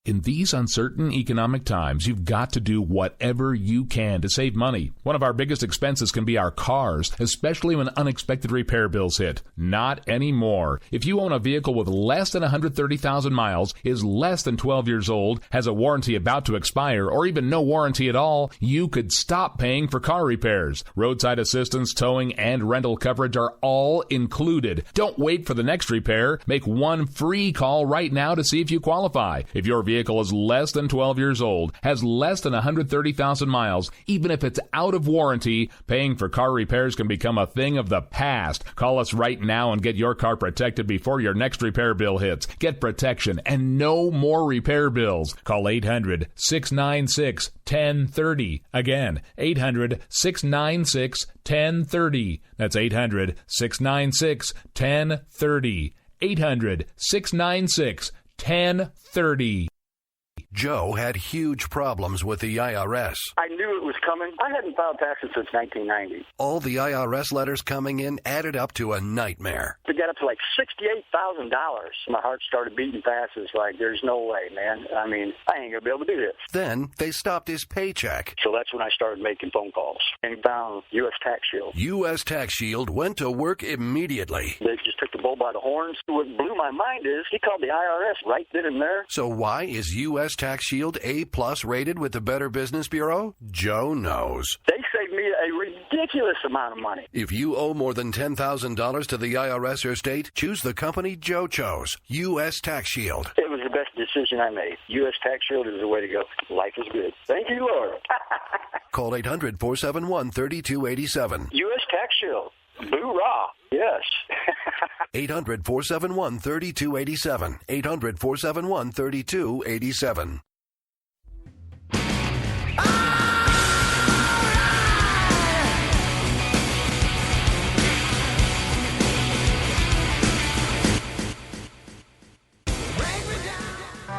In these uncertain economic times, you've got to do whatever you can to save money. One of our biggest expenses can be our cars, especially when unexpected repair bills hit. Not anymore. If you own a vehicle with less than 130,000 miles, is less than 12 years old, has a warranty about to expire, or even no warranty at all, you could stop paying for car repairs. Roadside assistance, towing, and rental coverage are all included. Don't wait for the next repair. Make one free call right now to see if you qualify. If your vehicle is less than 12 years old, has less than 130,000 miles, even if it's out of warranty, paying for car repairs can become a thing of the past. Call us right now and get your car protected before your next repair bill hits. Get protection and no more repair bills. Call 800-696-1030. Again, 800-696-1030. That's 800-696-1030. 800-696-1030. Joe had huge problems with the IRS. I knew it was coming. I hadn't filed taxes since 1990. All the IRS letters coming in added up to a nightmare. To get up to like $68,000, my heart started beating fast. It's like, there's no way, man. I mean, I ain't going to be able to do this. Then they stopped his paycheck. So that's when I started making phone calls and found U.S. Tax Shield. U.S. Tax Shield went to work immediately. They just took the bull by the horns. What blew my mind is he called the IRS right then and there. So why is U.S. Tax Shield A+ rated with the Better Business Bureau? Joe knows. They saved me a ridiculous amount of money. If you owe more than $10,000 to the IRS or state, choose the company Joe chose, U.S. Tax Shield. It was the best decision I made. U.S. Tax Shield is the way to go. Life is good. Thank you, Lord. Call 800-471-3287. U.S. Tax Shield. Boo-rah. Yes. 800-471-3287. 800-471-3287.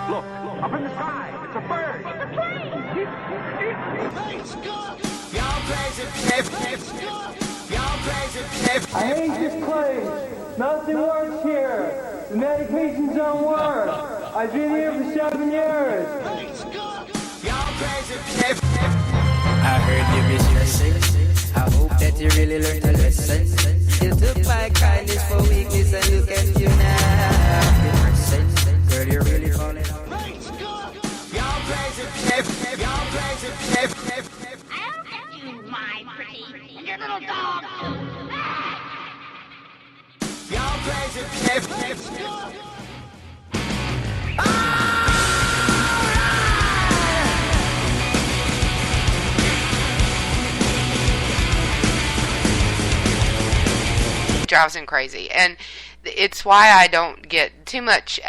Look, up in the sky, it's a bird. It's a plane. Y'all crazy. Y'all crazy. I hate this place. Nothing works here. The medications don't work. I've been here for 7 years. Y'all crazy. I heard you miss your six. I hope that you really learned a lesson. You took my kindness for weakness and look at you now. Girl, you're really falling off. Y'all crazy. Y'all crazy. I'll get you, my pretty, and your little dog too. Y'all crazy. Drives him crazy, and it's why I don't get too much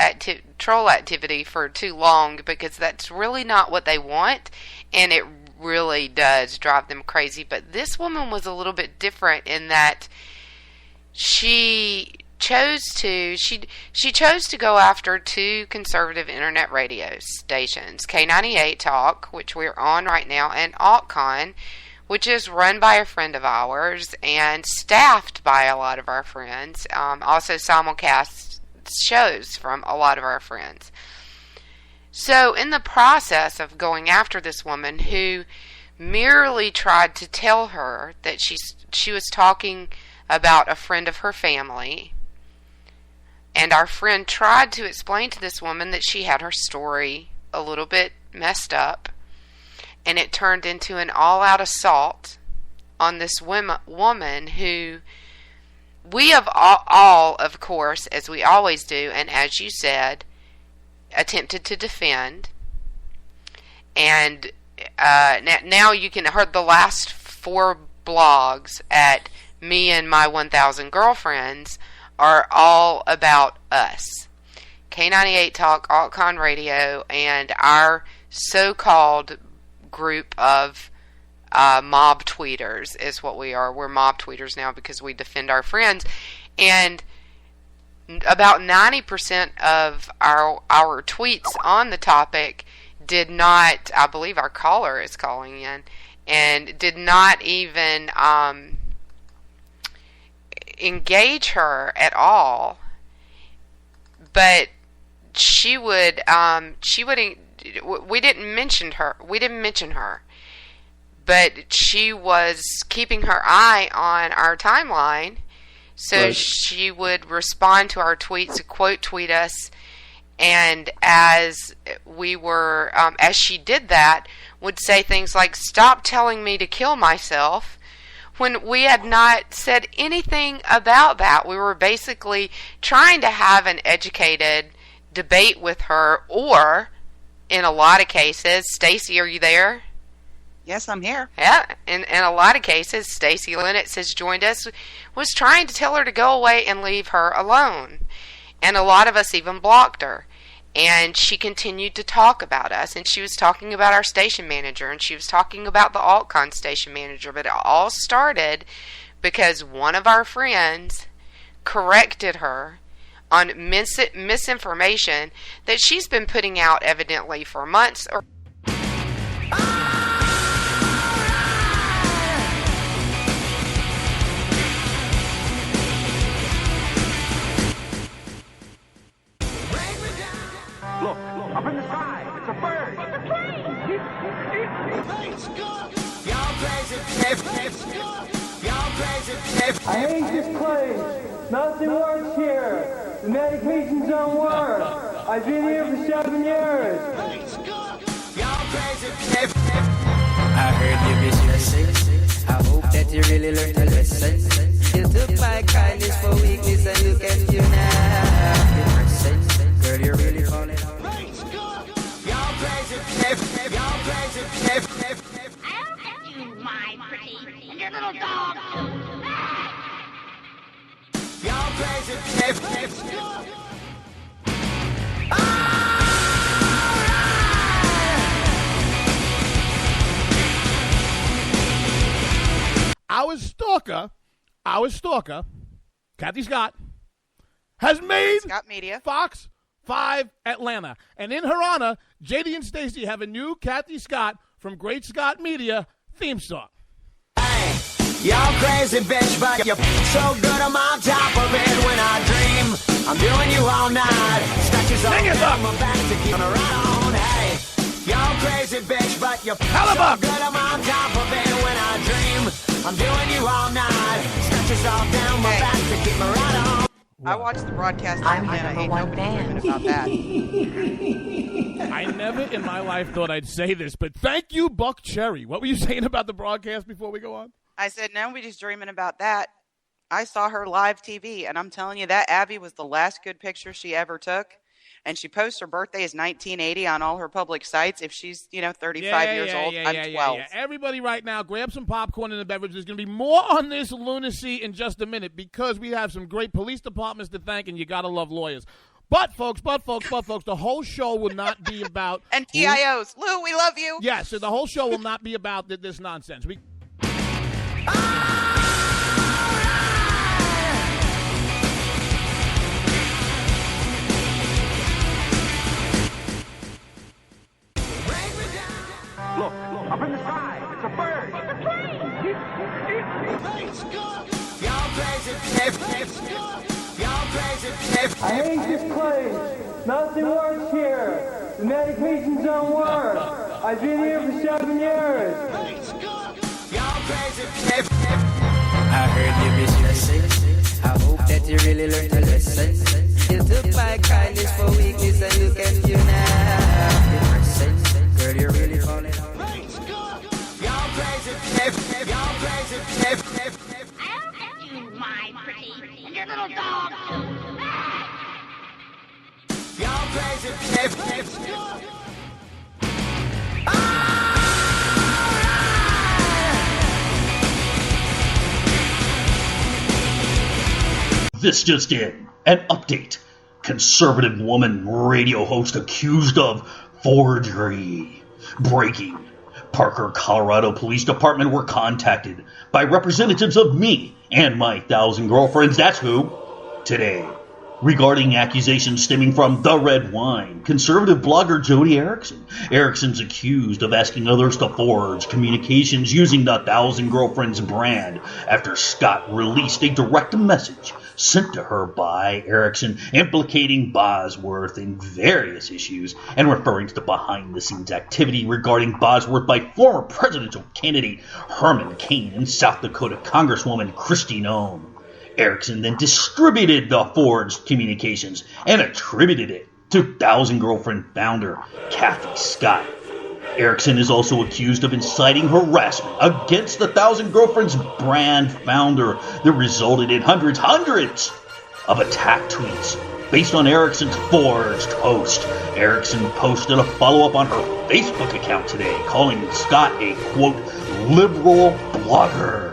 troll activity for too long, because that's really not what they want, and it really does drive them crazy. But this woman was a little bit different in that she chose to go after two conservative internet radio stations, K98 Talk, which we're on right now, and AltCon, which is run by a friend of ours and staffed by a lot of our friends. Also simulcast shows from a lot of our friends. So in the process of going after this woman who merely tried to tell her that she was talking about a friend of her family, and our friend tried to explain to this woman that she had her story a little bit messed up, and it turned into an all-out assault on this woman who we have all, of course, as we always do, and as you said, attempted to defend. And now you can hear the last 4 blogs at Me and My 1,000 Girlfriends are all about us. K98 Talk, AltCon Radio, and our so-called group of mob tweeters is what we are. We're mob tweeters now because we defend our friends. And about 90% of our tweets on the topic did not, I believe our caller is calling in, and did not even engage her at all, but she would we didn't mention her, but she was keeping her eye on our timeline, so she would respond to our tweets, quote tweet us, and as we were as she did that, would say things like, "Stop telling me to kill myself," when we had not said anything about that. We were basically trying to have an educated debate with her, or in a lot of cases, Stacy, are you there? Yes, I'm here. Yeah, in a lot of cases, Stacy Lennox has joined us, was trying to tell her to go away and leave her alone. And a lot of us even blocked her. And she continued to talk about us, and she was talking about our station manager, and she was talking about the AltCon station manager, but it all started because one of our friends corrected her on misinformation that she's been putting out evidently for months. Look, up in the sky. It's a bird. It's a plane. Y'all crazy. Y'all crazy. I hate this place. Nothing works here. The medications don't work. I've been here for 7 years. Y'all crazy. I heard you miss your sins. I hope that you really learned a lesson. You took my kindness for weakness, and look at you now. Girl, you're really falling out. Y'all crazy. Y'all crazy. I'll get you, my pretty, and your little dog too. Y'all crazy. Our stalker, Kathy Scott, has made Scott Media. Fox 5 Atlanta. And in her honor, JD and Stacy have a new Kathy Scott from Great Scott Media theme song. Hey, y'all crazy bitch, but you're so good I'm on top of it when I dream. I'm doing you all night. Scratches all down my back to keep me right on. Hey, y'all crazy bitch, but you're so good I'm on top of it when I dream. I'm doing you all night. Scratches all down my back to keep me right on. I watched the broadcast of Atlanta. Ain't nobody dreaming about that. I never in my life thought I'd say this, but thank you, Buck Cherry. What were you saying about the broadcast before we go on? I said, nobody's dreaming about that. I saw her live TV, and I'm telling you, that Abby was the last good picture she ever took. And she posts her birthday as 1980 on all her public sites. If she's, 35 years old, I'm 12. Everybody right now, grab some popcorn and a beverage. There's going to be more on this lunacy in just a minute because we have some great police departments to thank, and you got to love lawyers. But, folks, the whole show will not be about... And TIOs. Lou, we love you. Yes, so the whole show will not be about this nonsense. Look, up in the sky. It's a bird. It's a plane. Y'all crazy. Y'all crazy. I hate this place. Nothing works here. The medications don't work. I've been here for 7 years. Y'all crazy. I heard you miss your sins. I hope that you really learned a lesson. You took my kindness for weakness, and look at you now. Girl, you're really falling out. Y'all crazy. Y'all crazy. I'll get you, my pretty, and your little dog too. Y'all crazy. This just in. An update. Conservative woman radio host accused of forgery. Breaking. Parker, Colorado Police Department were contacted by representatives of me and my 1,000 girlfriends, that's who, today. Regarding accusations stemming from The Red Wine, conservative blogger Jody Erickson. Erickson's accused of asking others to forge communications using the 1,000 Girlfriends brand after Scott released a direct message sent to her by Erickson implicating Bosworth in various issues and referring to the behind-the-scenes activity regarding Bosworth by former presidential candidate Herman Cain and South Dakota Congresswoman Kristi Noem. Erickson then distributed the forged communications and attributed it to Thousand Girlfriend founder Kathy Scott. Erickson is also accused of inciting harassment against the Thousand Girlfriends brand founder that resulted in hundreds of attack tweets based on Erickson's forged post. Erickson posted a follow-up on her Facebook account today, calling Scott a, quote, liberal blogger.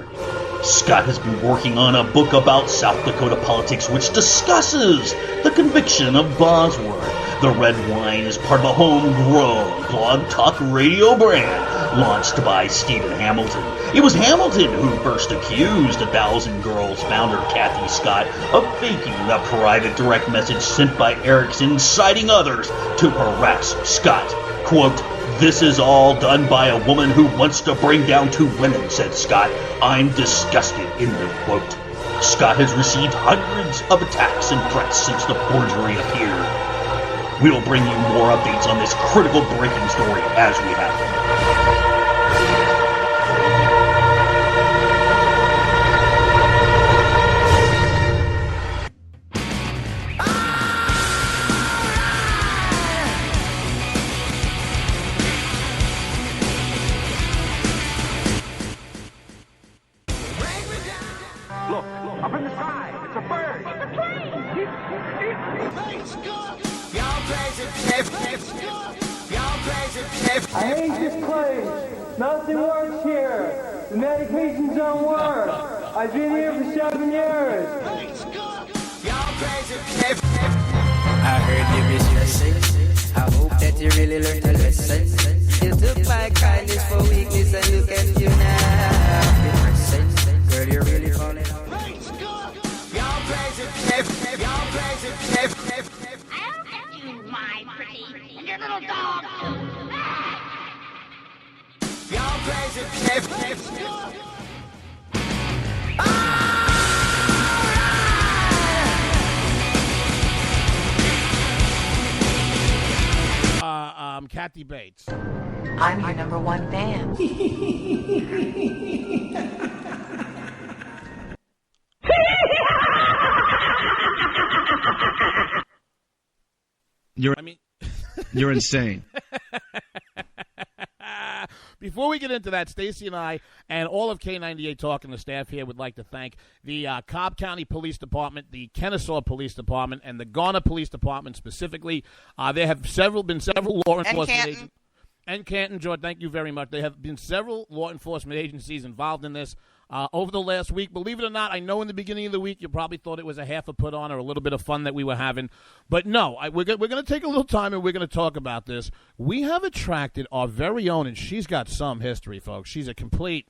Scott has been working on a book about South Dakota politics which discusses the conviction of Bosworth. The Red Wine is part of a homegrown blog talk radio brand launched by Stephen Hamilton. It was Hamilton who first accused the Thousand Girls founder Kathy Scott of faking the private direct message sent by Erickson, inciting others to harass Scott. Quote, "This is all done by a woman who wants to bring down two women," said Scott. "I'm disgusted," end of quote. Scott has received hundreds of attacks and threats since the forgery appeared. We will bring you more updates on this critical breaking story as we have them. Look, up in the sky, it's a bird. It's a plane. Y'all crazy. Y'all crazy. I hate this place. Nothing works here. The medications don't work. I've been here for 7 years. Y'all crazy. I heard you miss your sin. I hope that you really learned a lesson. You took my kindness for weakness and look at you now. Girl, you're really falling out. Y'all crazy. Y'all crazy. I'll get you, my pretty, and your little dog too. Y'all crazy. Kathy Bates. I'm your number one fan. You're insane. Before we get into that, Stacy and I and all of K98 Talk and the staff here would like to thank the Cobb County Police Department, the Kennesaw Police Department, and the Garner Police Department specifically. There have been several law enforcement agencies. And Canton, George, thank you very much. There have been several law enforcement agencies involved in this over the last week. Believe it or not, I know in the beginning of the week you probably thought it was a half a put on or a little bit of fun that we were having. But no, we're going to take a little time and we're going to talk about this. We have attracted our very own, and she's got some history, folks. She's a complete...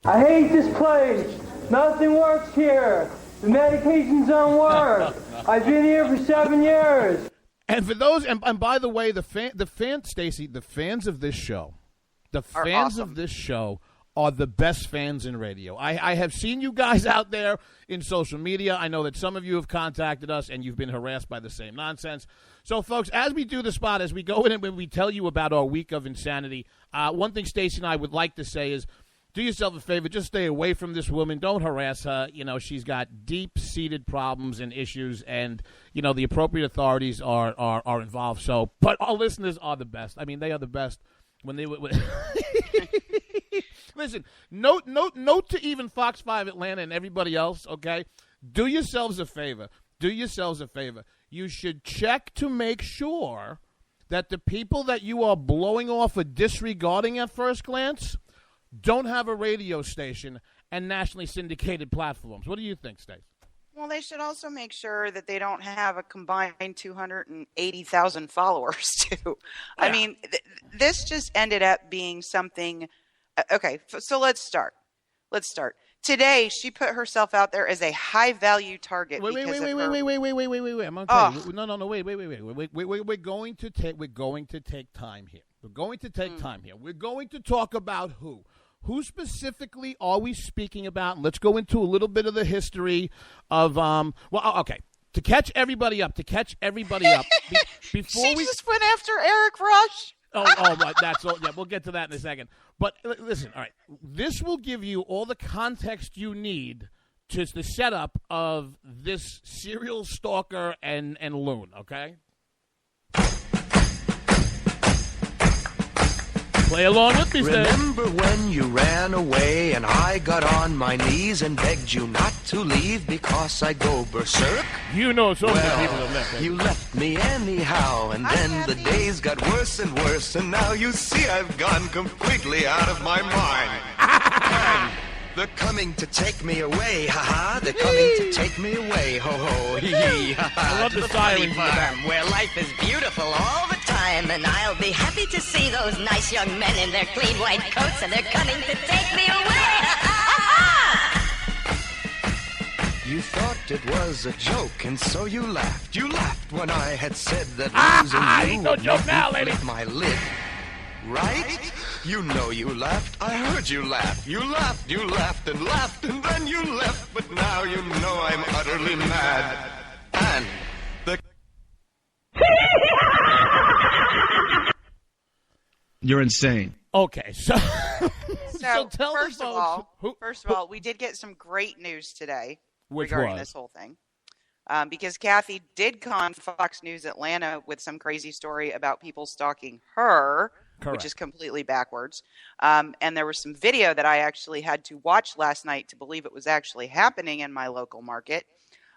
I hate this place. Nothing works here. The medications don't work. I've been here for 7 years. And for those, and by the way, Stacy, the fans of this show, of this show are the best fans in radio. I have seen you guys out there in social media. I know that some of you have contacted us and you've been harassed by the same nonsense. So, folks, as we do the spot, as we go in and when we tell you about our week of insanity, one thing Stacy and I would like to say is, do yourself a favor, just stay away from this woman. Don't harass her. You know, she's got deep-seated problems and issues, and, you know, the appropriate authorities are involved. So, but our listeners are the best. I mean, they are the best when they listen, note to even Fox 5 Atlanta and everybody else, okay? Do yourselves a favor. You should check to make sure that the people that you are blowing off or disregarding at first glance don't have a radio station and nationally syndicated platforms. What do you think, Stace? Well, they should also make sure that they don't have a combined 280,000 followers, too. Yeah. I mean, this just ended up being something. Okay, so let's start. Today, she put herself out there as a high-value target. Wait. I'm going to tell you. No. Wait. We're going to take time here. We're going to take time here. We're going to talk about who. Who specifically are we speaking about? Let's go into a little bit of the history of, okay. To catch everybody up, before she we just went after Eric Rush. right, that's all. Yeah, we'll get to that in a second. But listen, all right, this will give you all the context you need to the setup of this serial stalker and loon, okay? Play along with me, Steve. Remember when you ran away and I got on my knees and begged you not to leave because I go berserk? You know so many Well, people have left. you left me anyhow, and then the days got worse and worse, and now you see I've gone completely out of my mind. And they're coming to take me away, ha-ha. They're coming to take me away, ho-ho, hee-hee, ha-ha. I love to the funny sirens in the farm back. where life is beautiful all the time, and I'll be happy to see those nice young men in their clean white coats, and they're coming to take me away. You thought it was a joke, and so you laughed. You laughed when I had said that losing you no would joke make now, me lady. flip my lid. Right? You know you laughed. I heard you laugh. You laughed and then you left. But now you know I'm utterly mad. And the... You're insane. Okay, so tell first the of folks all, first of all, we did get some great news today Which regarding was? this whole thing. Because Kathy did con Fox News Atlanta with some crazy story about people stalking her, Correct. which is completely backwards. And there was some video that I actually had to watch last night to believe it was actually happening in my local market.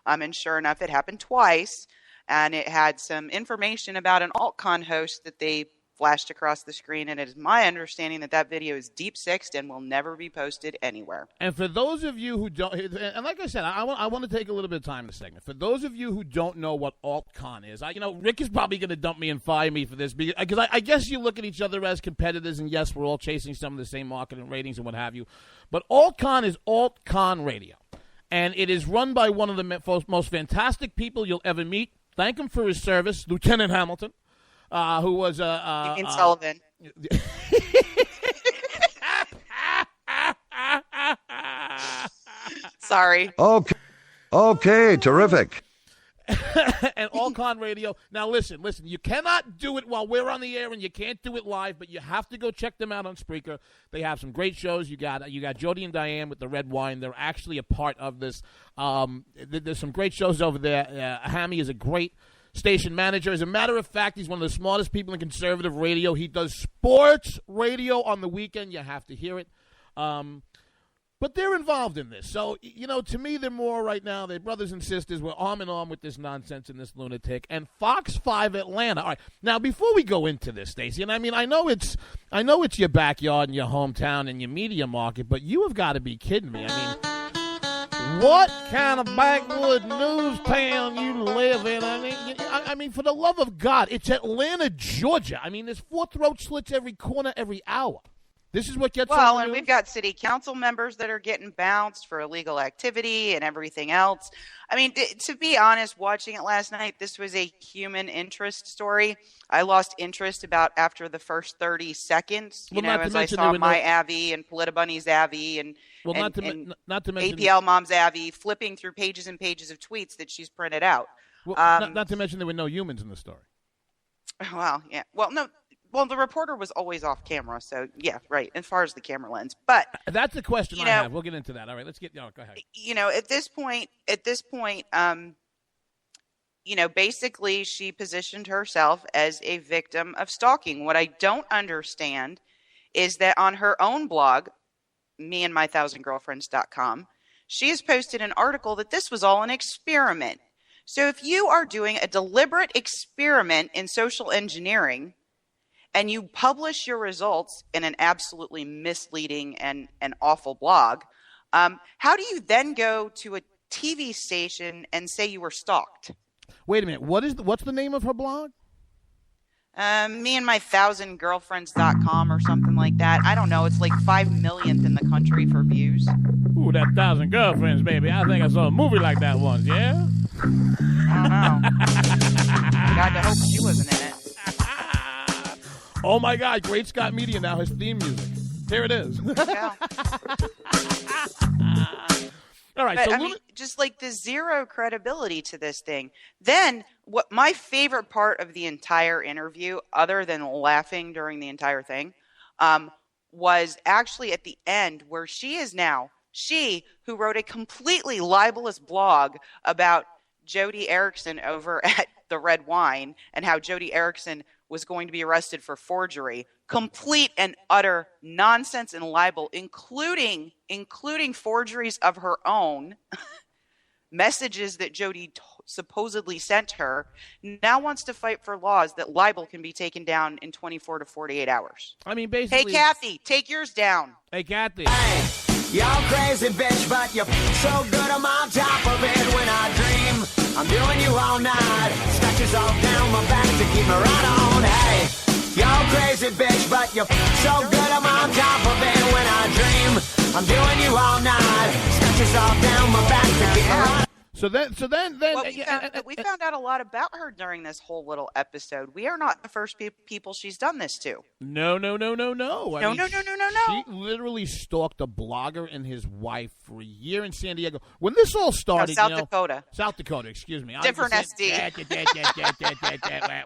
And sure enough, it happened twice. And it had some information about an AltCon host that they flashed across the screen. And it is my understanding that that video is deep-sixed and will never be posted anywhere. And for those of you who don't, and like I said, I want to take a little bit of time in this segment. For those of you who don't know what AltCon is, Rick is probably going to dump me and fire me for this because I guess you look at each other as competitors, and yes, we're all chasing some of the same market and ratings and what have you. But AltCon is AltCon Radio, and it is run by one of the most fantastic people you'll ever meet. Thank him for his service, Lieutenant Hamilton, who was You mean Sullivan. Sorry. Okay, terrific. And AltCon Radio. Now, listen. You cannot do it while we're on the air, and you can't do it live, but you have to go check them out on Spreaker. They have some great shows. You got Jody and Diane with the red wine. They're actually a part of this. There's some great shows over there. Hammy is a great station manager. As a matter of fact, he's one of the smartest people in conservative radio. He does sports radio on the weekend. You have to hear it. But they're involved in this. So, to me, they're more right now, they're brothers and sisters. We're arm in arm with this nonsense and this lunatic. And Fox 5 Atlanta. All right. Now, before we go into this, Stacey, and I know it's your backyard and your hometown and your media market, but you have got to be kidding me. What kind of backwood news town you live in? I mean, for the love of God, it's Atlanta, Georgia. There's 4 throat slits every corner, every hour. This is what gets Well, on the and news? we've got city council members that are getting bounced for illegal activity and everything else. To be honest, watching it last night, this was a human interest story. I lost interest about after the first 30 seconds, as I saw my Avi and Politibunny's Avi and not to mention APL Mom's Avi flipping through pages and pages of tweets that she's printed out. Well, not to mention there were no humans in the story. Well, yeah. Well, no. Well, the reporter was always off camera, so yeah, right. As far as the camera lens, but that's the question I have. We'll get into that. All right, let's get. Go ahead. At this point, basically, she positioned herself as a victim of stalking. What I don't understand is that on her own blog, meandmy1000girlfriends.com, she has posted an article that this was all an experiment. So if you are doing a deliberate experiment in social engineering, and you publish your results in an absolutely misleading and awful blog, how do you then go to a TV station and say you were stalked? Wait a minute. What's the name of her blog? meandmy1000girlfriends.com or something like that. I don't know. It's like 5 millionth in the country for views. Ooh, that 1,000 girlfriends, baby. I think I saw a movie like that once, yeah? I don't know. God, I hope she wasn't in it. Oh, my God. Great Scott Media now has theme music. Here it is. Yeah. All right. But, So I mean, just like the zero credibility to this thing. Then, what my favorite part of the entire interview, other than laughing during the entire thing, was actually at the end where she who wrote a completely libelous blog about Jody Erickson over at the Red Wine and how Jody Erickson was going to be arrested for forgery, complete and utter nonsense and libel, including forgeries of her own messages that Jody supposedly sent her, now wants to fight for laws that libel can be taken down in 24 to 48 hours. I mean, basically. Hey, Kathy, take yours down. Hey, Kathy. Hey, y'all crazy bitch, but you're so good I'm on top of it when I dream. I'm doing you all night. Scratches all down my back to keep me right on. Hey, y'all crazy bitch, but you're so good I'm on top of it when I dream. I'm doing you all night. Scratches all down my back to keep me right. So then, well, we found out a lot about her during this whole little episode. We are not the first people she's done this to. No. No. She literally stalked a blogger and his wife for a year in San Diego. When this all started, South Dakota. South Dakota, excuse me. Different SD.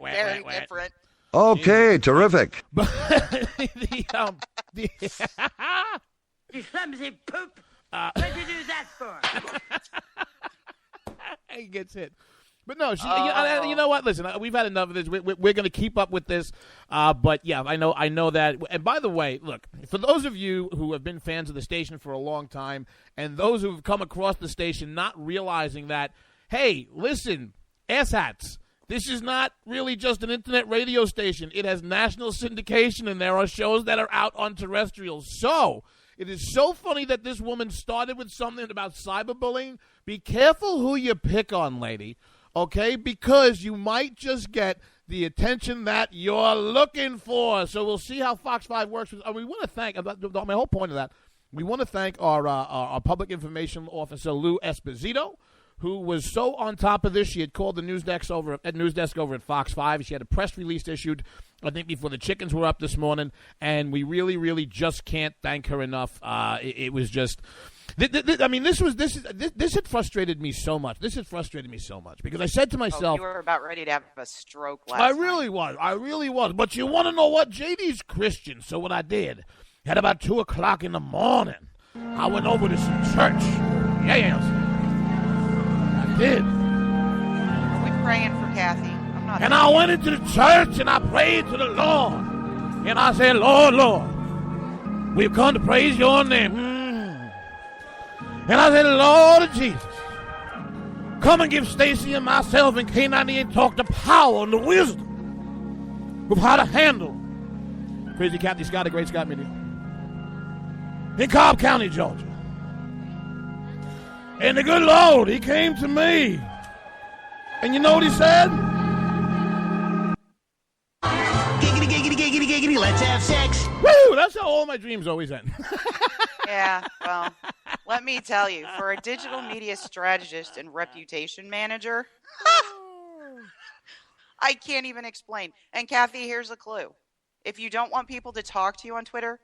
Very different. Okay, terrific. You clumsy poop. What'd you do that for? He gets hit. But no, you know what? Listen, we've had enough of this. We're going to keep up with this. But yeah, I know that. And by the way, look, for those of you who have been fans of the station for a long time, and those who have come across the station not realizing that, hey, listen, asshats, this is not really just an internet radio station. It has national syndication, and there are shows that are out on terrestrial. So it is so funny that this woman started with something about cyberbullying. Be careful who you pick on, lady, okay? Because you might just get the attention that you're looking for. So we'll see how Fox 5 works. We want to thank, my whole point of that, we want to thank our public information officer, Lou Esposito, who was so on top of this. She had called the news desk over at Fox 5. She had a press release issued, I think, before the chickens were up this morning, and we really, really just can't thank her enough. It was just, this had frustrated me so much. This had frustrated me so much because I said to myself, you were about ready to have a stroke last I really was. But you want to know what? JD's Christian, so what I did, at about 2 o'clock in the morning, I went over to some church. Yes. Did. Are we praying for Kathy? I'm not. And I went into the church and I prayed to the Lord. And I said, Lord, we've come to praise your name. And I said, Lord Jesus, come and give Stacy and myself and K98 Talk the power and the wisdom of how to handle Crazy Kathy Scott, a Great Scott Media in Cobb County, Georgia. And the good Lord, he came to me. And you know what he said? Giggity, giggity, giggity, giggity, let's have sex. Woo! That's how all my dreams always end. Yeah, well, let me tell you, for a digital media strategist and reputation manager, I can't even explain. And Kathy, here's a clue. If you don't want people to talk to you on Twitter,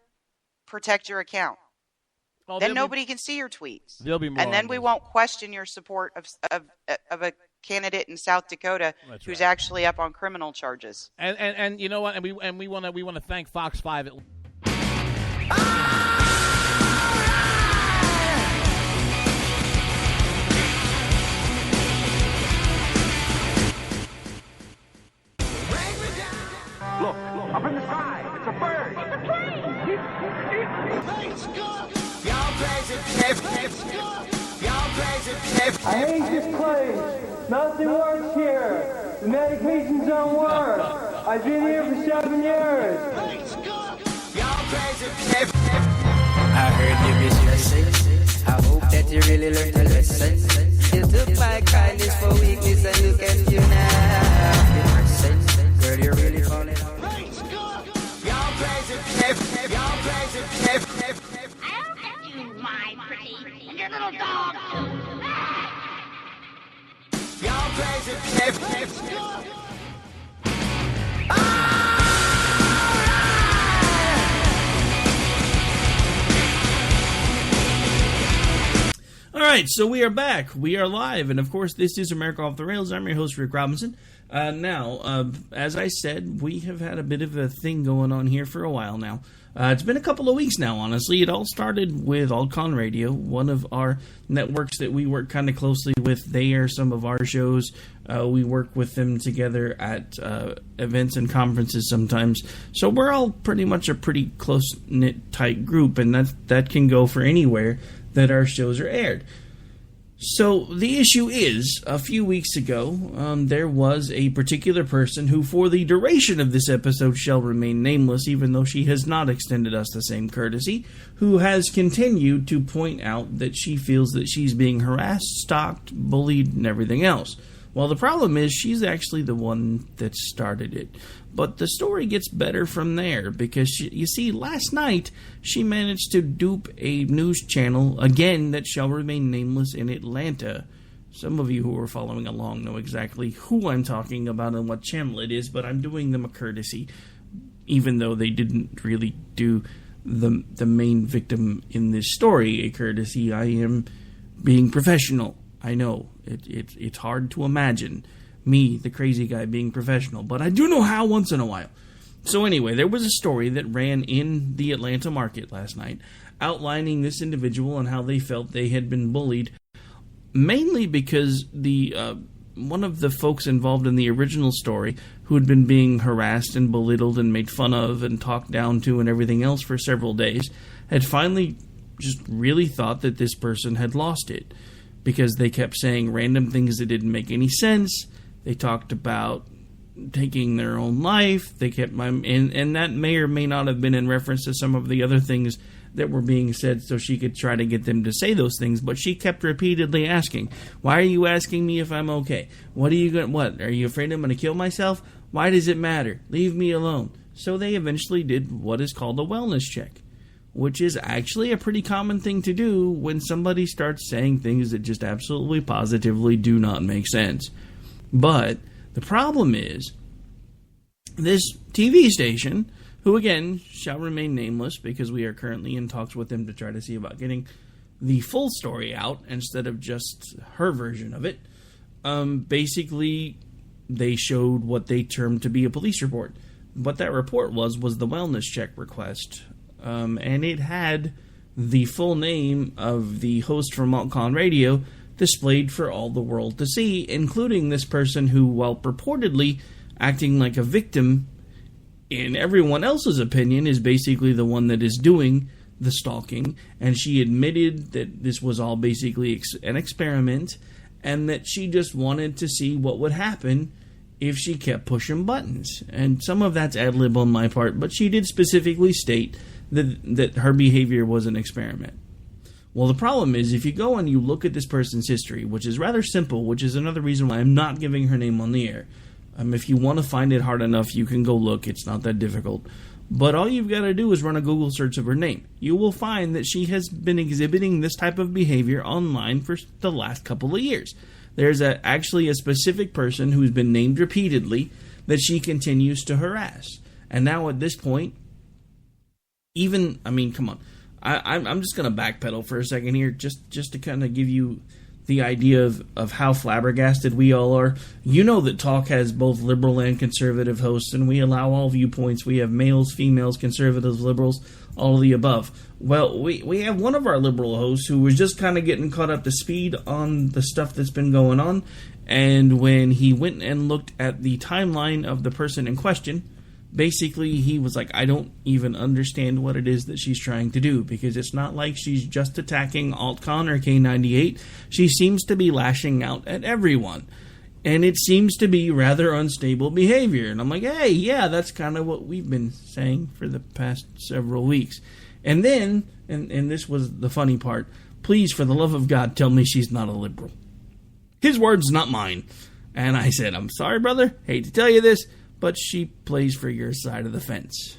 protect your account. Oh, then nobody can see your tweets. There'll be more, and then we won't question your support of a candidate in South Dakota who's actually up on criminal charges. And you know what? And we want to thank Fox 5. Look, up in the sky. It's a bird. It's a plane. I hate this place. Nothing works here. The medications don't work. I've been here for 7 years. I heard you miss your sense. I hope that you really learned a lesson. You took my kindness for weakness and look at you now. Your sense, girl, you're really falling out. I'll get you, my pretty, and your little dog too. right, so we are back. We are live, and of course, this is America Off the Rails. I'm your host, Rick Robinson. As I said, we have had a bit of a thing going on here for a while now. It's been a couple of weeks now, honestly. It all started with Altcon Radio, one of our networks that we work kind of closely with. They air some of our shows. We work with them together at events and conferences sometimes. So we're all pretty much a pretty close-knit, tight group, and that can go for anywhere that our shows are aired. So the issue is, a few weeks ago, there was a particular person who, for the duration of this episode, shall remain nameless, even though she has not extended us the same courtesy, who has continued to point out that she feels that she's being harassed, stalked, bullied, and everything else. Well, the problem is she's actually the one that started it. But the story gets better from there, because, you see, last night she managed to dupe a news channel, again, that shall remain nameless, in Atlanta. Some of you who are following along know exactly who I'm talking about and what channel it is, but I'm doing them a courtesy, even though they didn't really do the main victim in this story a courtesy. I am being professional. I know, it's hard to imagine me, the crazy guy, being professional, but I do know how once in a while. So anyway, there was a story that ran in the Atlanta market last night, outlining this individual and how they felt they had been bullied, mainly because the one of the folks involved in the original story, who had been being harassed and belittled and made fun of and talked down to and everything else for several days, had finally just really thought that this person had lost it, because they kept saying random things that didn't make any sense. They talked about taking their own life. They kept and that may or may not have been in reference to some of the other things that were being said, so she could try to get them to say those things. But she kept repeatedly asking, "Why are you asking me if I'm okay? What are you going? What are you afraid I'm going to kill myself? Why does it matter? Leave me alone." So they eventually did what is called a wellness check, which is actually a pretty common thing to do when somebody starts saying things that just absolutely positively do not make sense. But the problem is, this TV station, who again shall remain nameless because we are currently in talks with them to try to see about getting the full story out instead of just her version of it, basically they showed what they termed to be a police report. What that report was the wellness check request. And it had the full name of the host from Altcon Radio displayed for all the world to see, including this person who, while purportedly acting like a victim, in everyone else's opinion, is basically the one that is doing the stalking. And she admitted that this was all basically an experiment, and that she just wanted to see what would happen if she kept pushing buttons. And some of that's ad-lib on my part, but she did specifically state that her behavior was an experiment. Well, the problem is, if you go and you look at this person's history, which is rather simple, which is another reason why I'm not giving her name on the air. If you want to find it hard enough, you can go look. It's not that difficult. But all you've got to do is run a Google search of her name. You will find that she has been exhibiting this type of behavior online for the last couple of years. There's actually a specific person who's been named repeatedly that she continues to harass. And now at this point, come on. I'm just going to backpedal for a second here, just to kind of give you the idea of how flabbergasted we all are. You know that Talk has both liberal and conservative hosts, and we allow all viewpoints. We have males, females, conservatives, liberals, all of the above. Well, we have one of our liberal hosts who was just kind of getting caught up to speed on the stuff that's been going on, and when he went and looked at the timeline of the person in question, basically, he was like, I don't even understand what it is that she's trying to do, because it's not like she's just attacking Altcon or K98. She seems to be lashing out at everyone. And it seems to be rather unstable behavior. And I'm like, hey, yeah, that's kind of what we've been saying for the past several weeks. And then, and this was the funny part, please, for the love of God, tell me she's not a liberal. His words, not mine. And I said, I'm sorry, brother, hate to tell you this, but she plays for your side of the fence.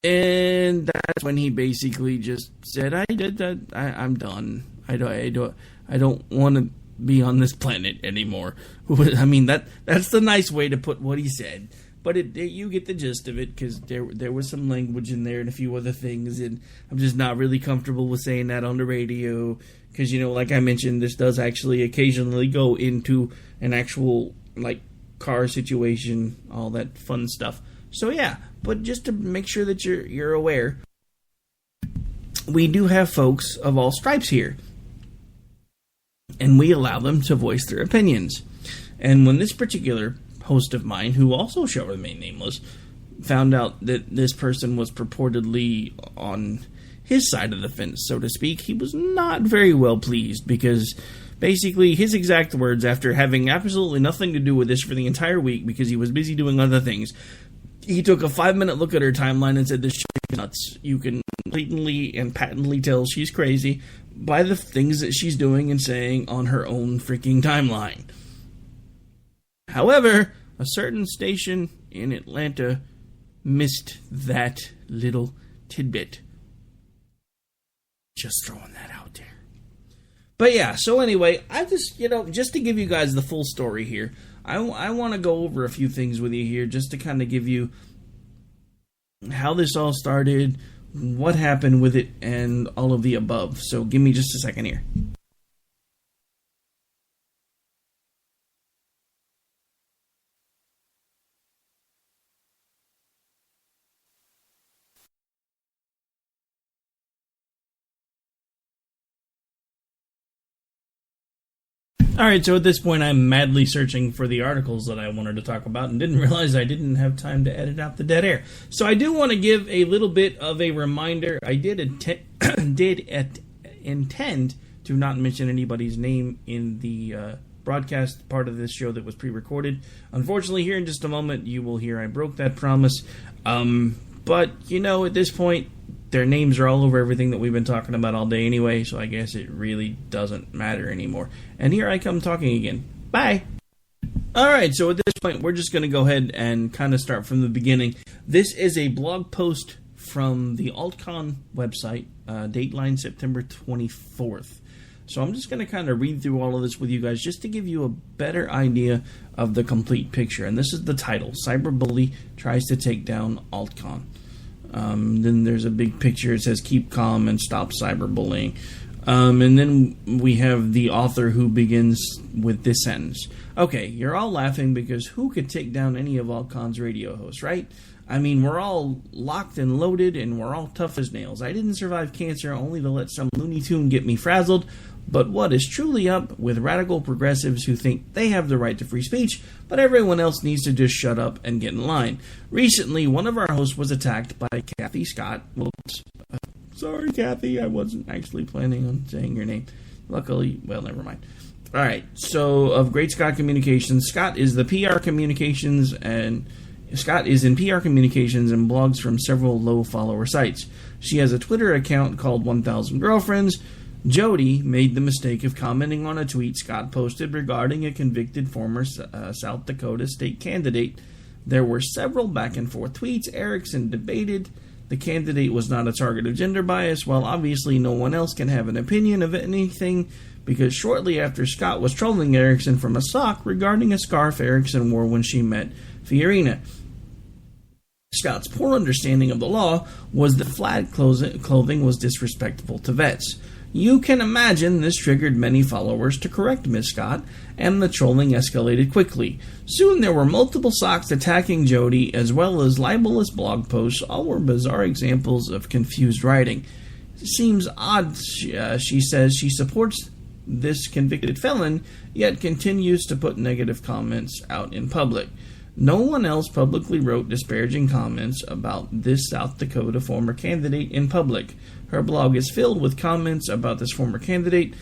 And that's when he basically just said, I'm done. I don't want to be on this planet anymore. I mean, that's the nice way to put what he said. But you get the gist of it, because there was some language in there and a few other things, and I'm just not really comfortable with saying that on the radio, because, like I mentioned, this does actually occasionally go into an actual, car situation, all that fun stuff. So yeah, but just to make sure that you're aware, we do have folks of all stripes here, and we allow them to voice their opinions. And when this particular host of mine, who also shall remain nameless, found out that this person was purportedly on his side of the fence, so to speak, he was not very well pleased, because basically his exact words, after having absolutely nothing to do with this for the entire week because he was busy doing other things, he took a 5-minute look at her timeline and said, "This chick is nuts. You can blatantly and patently tell she's crazy by the things that she's doing and saying on her own freaking timeline." However, a certain station in Atlanta missed that little tidbit. Just throwing that out there. But yeah, so anyway, I just, just to give you guys the full story here, I want to go over a few things with you here, just to kind of give you how this all started, what happened with it, and all of the above. So give me just a second here. Alright, so at this point I'm madly searching for the articles that I wanted to talk about and didn't realize I didn't have time to edit out the dead air. So I do want to give a little bit of a reminder. I did intend to not mention anybody's name in the broadcast part of this show that was pre-recorded. Unfortunately, here in just a moment you will hear I broke that promise. But, at this point, their names are all over everything that we've been talking about all day anyway, so I guess it really doesn't matter anymore. And here I come talking again. Bye! Alright, so at this point, we're just going to go ahead and kind of start from the beginning. This is a blog post from the AltCon website, dateline September 24th. So I'm just going to kind of read through all of this with you guys just to give you a better idea of the complete picture. And this is the title, Cyberbully Tries to Take Down AltCon. Then there's a big picture. It says, "Keep calm and stop cyberbullying." And then we have the author who begins with this sentence. Okay, you're all laughing because who could take down any of AltCon's radio hosts, right? I mean, we're all locked and loaded and we're all tough as nails. I didn't survive cancer only to let some Looney Tune get me frazzled. But what is truly up with radical progressives who think they have the right to free speech, but everyone else needs to just shut up and get in line? Recently, one of our hosts was attacked by Kathy Scott. Whoops. Sorry, Kathy, I wasn't actually planning on saying your name. Luckily, well, never mind. Alright, so of Great Scott Communications, Scott is the PR communications and Scott is in PR communications and blogs from several low-follower sites. She has a Twitter account called 1000 Girlfriends. Jody made the mistake of commenting on a tweet Scott posted regarding a convicted former South Dakota state candidate. There were several back-and-forth tweets. Erickson debated the candidate was not a target of gender bias, while obviously no one else can have an opinion of anything, because shortly after Scott was trolling Erickson from a sock regarding a scarf Erickson wore when she met Fiorina. Scott's poor understanding of the law was that flat clothing was disrespectful to vets. You can imagine this triggered many followers to correct Miss Scott, and the trolling escalated quickly. Soon there were multiple socks attacking Jody, as well as libelous blog posts. All were bizarre examples of confused writing. It seems odd, she says she supports this convicted felon, yet continues to put negative comments out in public. No one else publicly wrote disparaging comments about this South Dakota former candidate in public. Her blog is filled with comments about this former candidate.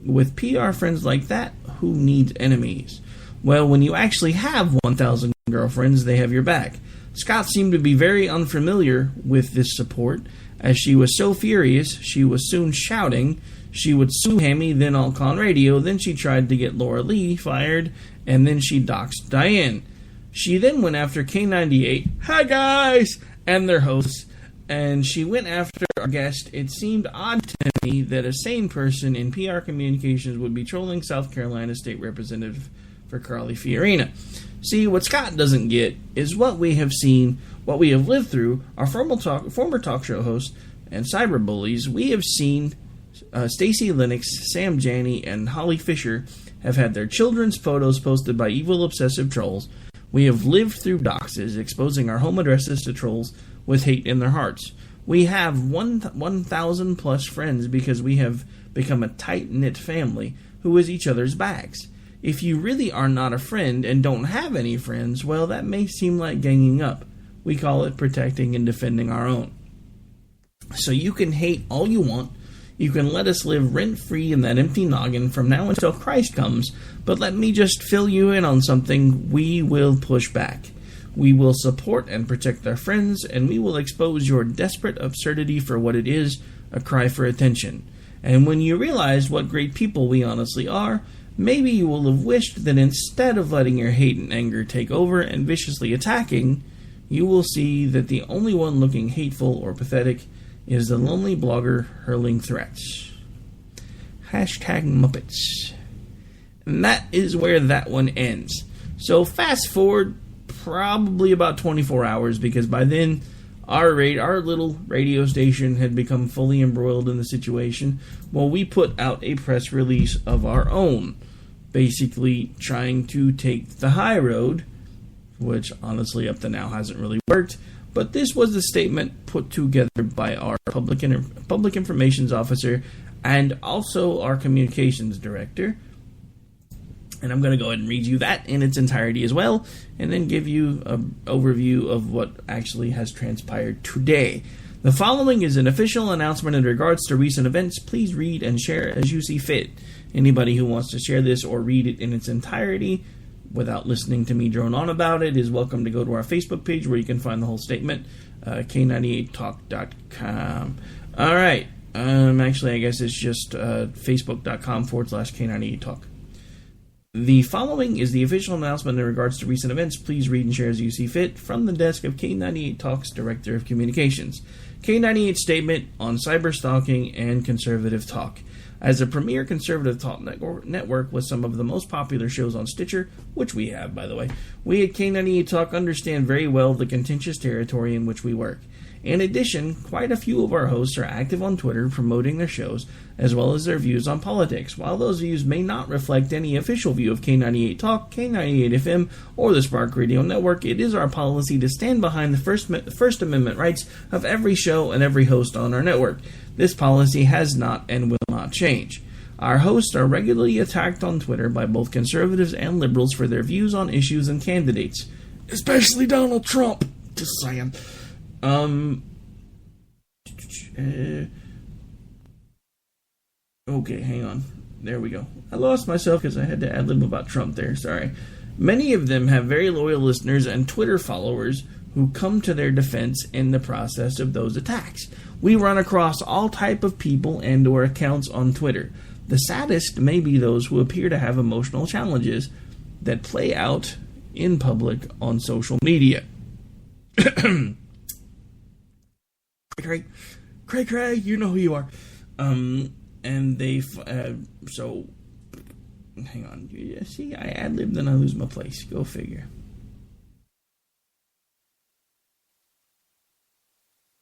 With PR friends like that, who needs enemies? Well, when you actually have 1,000 girlfriends, they have your back. Scott seemed to be very unfamiliar with this support, as she was so furious, she was soon shouting. She would sue Hammy, then AltCon Radio, then she tried to get Laura Lee fired, and then she doxed Diane. She then went after K98, hi guys, and their hosts, and she went after our guest. It seemed odd to me that a sane person in PR communications would be trolling South Carolina State Representative for Carly Fiorina. See, what Scott doesn't get is what we have seen, what we have lived through. Our former talk show hosts and cyberbullies, we have seen Stacey Lennox, Sam Janney, and Holly Fisher have had their children's photos posted by evil obsessive trolls. We have lived through doxes, exposing our home addresses to trolls with hate in their hearts. We have 1,000 plus friends because we have become a tight-knit family who is each other's backs. If you really are not a friend and don't have any friends, well, that may seem like ganging up. We call it protecting and defending our own. So you can hate all you want. You can let us live rent-free in that empty noggin from now until Christ comes, but let me just fill you in on something. We will push back. We will support and protect our friends, and we will expose your desperate absurdity for what it is, a cry for attention. And when you realize what great people we honestly are, maybe you will have wished that instead of letting your hate and anger take over and viciously attacking, you will see that the only one looking hateful or pathetic is the lonely blogger hurling threats. Hashtag Muppets. And that is where that one ends. So fast forward probably about 24 hours, because by then our little radio station had become fully embroiled in the situation. Well, we put out a press release of our own, basically trying to take the high road, which honestly up to now hasn't really worked. But this was the statement put together by our public information officer and also our communications director. And I'm going to go ahead and read you that in its entirety as well, and then give you an overview of what actually has transpired today. The following is an official announcement in regards to recent events. Please read and share as you see fit. Anybody who wants to share this or read it in its entirety without listening to me drone on about it is welcome to go to our Facebook page where you can find the whole statement, k98talk.com. All right. Actually, I guess it's just facebook.com/K98talk. The following is the official announcement in regards to recent events. Please read and share as you see fit from the desk of K98 Talk's Director of Communications. K98 statement on cyberstalking and conservative talk. As a premier conservative talk network with some of the most popular shows on Stitcher, which we have, by the way, we at K98 Talk understand very well the contentious territory in which we work. In addition, quite a few of our hosts are active on Twitter promoting their shows, as well as their views on politics. While those views may not reflect any official view of K98 Talk, K98 FM, or the Spark Radio Network, it is our policy to stand behind the First Amendment rights of every show and every host on our network. This policy has not and will not change. Our hosts are regularly attacked on Twitter by both conservatives and liberals for their views on issues and candidates. Especially Donald Trump. Just saying. Okay, hang on. There we go. I lost myself because I had to ad-lib about Trump there. Sorry. Many of them have very loyal listeners and Twitter followers who come to their defense in the process of those attacks. We run across all type of people and or accounts on Twitter. The saddest may be those who appear to have emotional challenges that play out in public on social media. Kray, you know who you are. And they, so, hang on. See, I ad-libbed and I lose my place. Go figure.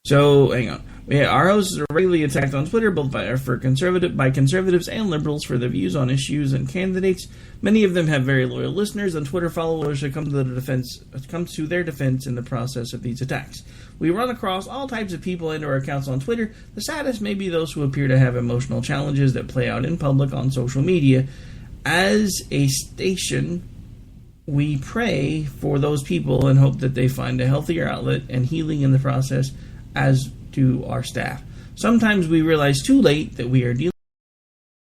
So, hang on. Our hosts are regularly attacked on Twitter, both by conservatives and liberals for their views on issues and candidates. Many of them have very loyal listeners and Twitter followers who come to their defense in the process of these attacks. We run across all types of people and/or accounts on Twitter. The saddest may be those who appear to have emotional challenges that play out in public on social media. As a station, we pray for those people and hope that they find a healthier outlet and healing in the process, as do our staff. Sometimes we realize too late that we are dealing